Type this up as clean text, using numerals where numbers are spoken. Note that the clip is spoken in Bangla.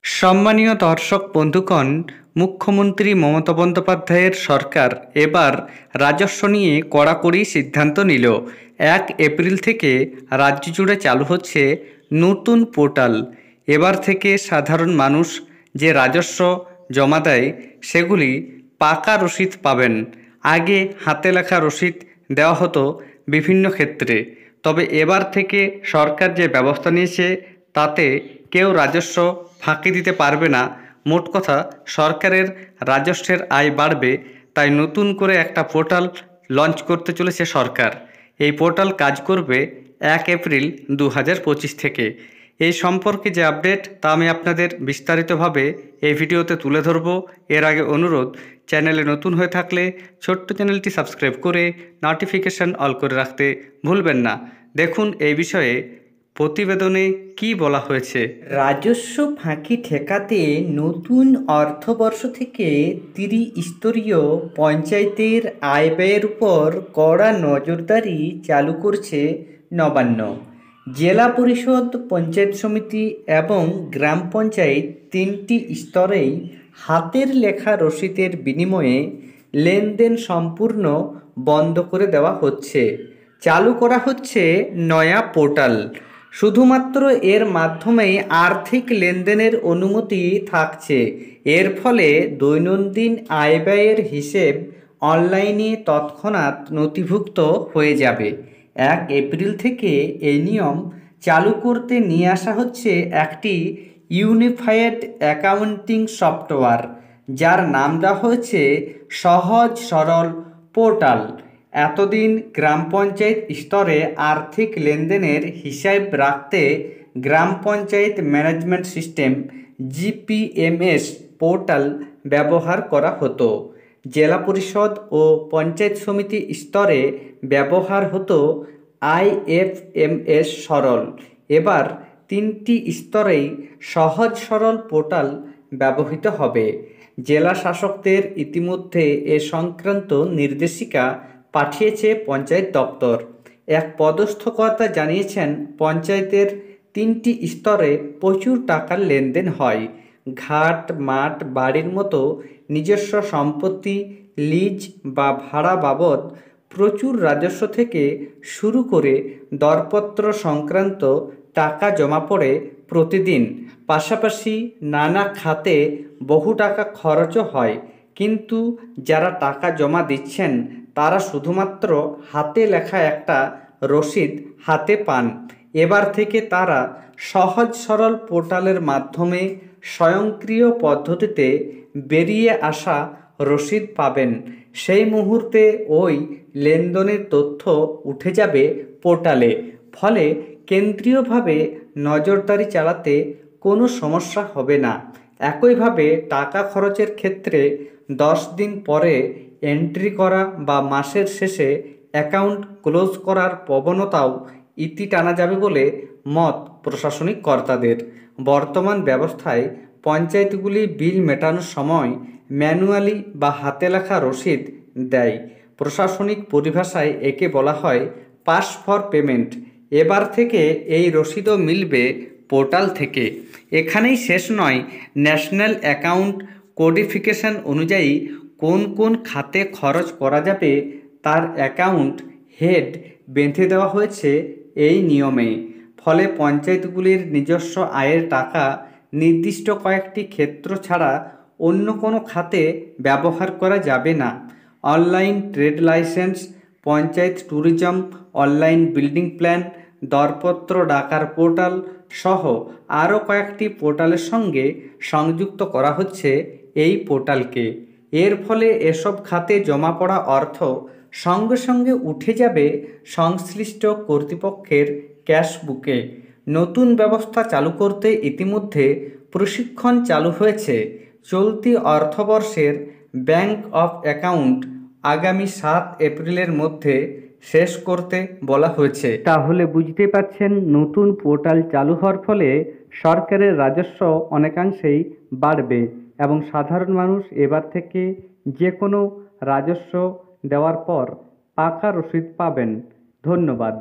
সম্মানীয় দর্শক বন্ধুগণ, মুখ্যমন্ত্রী মমতা বন্দ্যোপাধ্যায়ের সরকার এবার রাজস্ব নিয়ে কড়াকড়ি সিদ্ধান্ত নিল। 1 এপ্রিল থেকে রাজ্য জুড়ে চালু হচ্ছে নতুন পোর্টাল। এবার থেকে সাধারণ মানুষ যে রাজস্ব জমা দেয় সেগুলি পাকা রসিদ পাবেন। আগে হাতে লেখা রসিদ দেওয়া হতো বিভিন্ন ক্ষেত্রে, তবে এবার থেকে সরকার যে ব্যবস্থা নিয়েছে তাতে কেউ রাজস্ব ফাঁকি দিতে পারবে না। মোট কথা, সরকারের রাজস্বের আয় বাড়বে, তাই নতুন করে একটা পোর্টাল লঞ্চ করতে চলেছে সরকার। এই পোর্টাল কাজ করবে 1 এপ্রিল 2025 থেকে। এই সম্পর্কে যে আপডেট তা আমি আপনাদের বিস্তারিতভাবে এই ভিডিওতে তুলে ধরব। এর আগে অনুরোধ, চ্যানেলে নতুন হয়ে থাকলে ছোট্ট চ্যানেলটি সাবস্ক্রাইব করে নোটিফিকেশান অল করে রাখতে ভুলবেন না। দেখুন এই বিষয়ে প্রতিবেদনে কি বলা হয়েছে। রাজস্ব ফাঁকি ঠেকাতে নতুন অর্থবর্ষ থেকে ত্রিস্তরীয় পঞ্চায়েতের আয় ব্যয়ের উপর কড়া নজরদারি চালু করছে নবান্ন। জেলা পরিষদ, পঞ্চায়েত সমিতি এবং গ্রাম পঞ্চায়েত 3টি স্তরেই হাতের লেখা রসিদের বিনিময়ে লেনদেন সম্পূর্ণ বন্ধ করে দেওয়া হচ্ছে। চালু করা হচ্ছে নয়া পোর্টাল। শুধুমাত্র এর মাধ্যমেই আর্থিক লেনদেনের অনুমতি থাকছে। এর ফলে দৈনন্দিন আয় ব্যয়ের হিসেব অনলাইনে তৎক্ষণাৎ নথিভুক্ত হয়ে যাবে। 1 এপ্রিল থেকে এই নিয়ম চালু করতে নিয়ে আসা হচ্ছে একটি ইউনিফাইড অ্যাকাউন্টিং সফটওয়্যার, যার নাম দেওয়া হয়েছে সহজ সরল পোর্টাল। এতদিন গ্রাম পঞ্চায়েত স্তরে আর্থিক লেনদেনের হিসাব রাখতে গ্রাম panchayat management system GPMS portal ব্যবহার করা হতো। জেলা পরিষদ ও পঞ্চায়েত সমিতি স্তরে ব্যবহার হতো IFMS সরল। এবার 3টি স্তরেই সহজ সরল পোর্টাল ব্যবহৃত হবে। জেলা শাসকদের ইতিমধ্যে এ সংক্রান্ত নির্দেশিকা পাঠিয়েছে পঞ্চায়েত দপ্তর। এক পদস্থ কর্তা জানিয়েছেন, পঞ্চায়েতের 3টি স্তরে প্রচুর টাকার লেনদেন হয়। ঘাট, মাঠ, বাড়ির মতো নিজস্ব সম্পত্তি লিজ বা ভাড়া বাবদ প্রচুর রাজস্ব থেকে শুরু করে দরপত্র সংক্রান্ত টাকা জমা পড়ে প্রতিদিন। পাশাপাশি নানা খাতে বহু টাকা খরচও হয়, কিন্তু যারা টাকা জমা দিচ্ছেন তারা শুধুমাত্র হাতে লেখা একটা রসিদ হাতে পান। এবার থেকে তারা সহজ সরল পোর্টালের মাধ্যমে স্বয়ংক্রিয় পদ্ধতিতে বেরিয়ে আসা রসিদ পাবেন। সেই মুহূর্তে ওই লেনদেনের তথ্য উঠে যাবে পোর্টালে। ফলে কেন্দ্রীয়ভাবে নজরদারি চালাতে কোনো সমস্যা হবে না। একইভাবে টাকা খরচের ক্ষেত্রে 10 দিন পরে এন্ট্রি করা বা মাসের শেষে অ্যাকাউন্ট ক্লোজ করার প্রবণতাও ইতি টানা যাবে বলে মত প্রশাসনিক কর্তাদের। বর্তমান ব্যবস্থায় পঞ্চায়েতগুলি বিল মেটানোর সময় ম্যানুয়ালি বা হাতে লেখা রসিদ দেয়। প্রশাসনিক পরিভাষায় একে বলা হয় পাস ফর পেমেন্ট। এবার থেকে এই রসিদও মিলবে পোর্টাল থেকে। এখানেই শেষ নয়, ন্যাশনাল অ্যাকাউন্ট কোডিফিকেশন অনুযায়ী কোন কোন খাতে খরচ করা যাবে তার অ্যাকাউন্ট হেড বেঁধে দেওয়া হয়েছে এই নিয়মে। ফলে পঞ্চায়েতগুলির নিজস্ব আয়ের টাকা নির্দিষ্ট কয়েকটি ক্ষেত্র ছাড়া অন্য কোনো খাতে ব্যবহার করা যাবে না। Online trade license, panchayat tourism, online building plan, দরপত্র ডাকার পোর্টাল সহ আরও কয়েকটি পোর্টালের সঙ্গে সংযুক্ত করা হচ্ছে এই পোর্টালকে। এর ফলে এসব খাতে জমা পড়া অর্থ সঙ্গে সঙ্গে উঠে যাবে সংশ্লিষ্ট কর্তৃপক্ষের ক্যাশবুকে। নতুন ব্যবস্থা চালু করতে ইতিমধ্যে প্রশিক্ষণ চালু হয়েছে। চলতি অর্থবর্ষের ব্যাংক অফ অ্যাকাউন্ট আগামী 7 এপ্রিলের মধ্যে শেষ করতে বলা হয়েছে। তাহলে বুঝতে পারছেন, নতুন পোর্টাল চালু হওয়ার ফলে সরকারের রাজস্ব অনেকাংশেই বাড়বে এবং সাধারণ মানুষ এবার থেকে যে কোনো রাজস্ব দেওয়ার পর পাকা রসিদ পাবেন। ধন্যবাদ।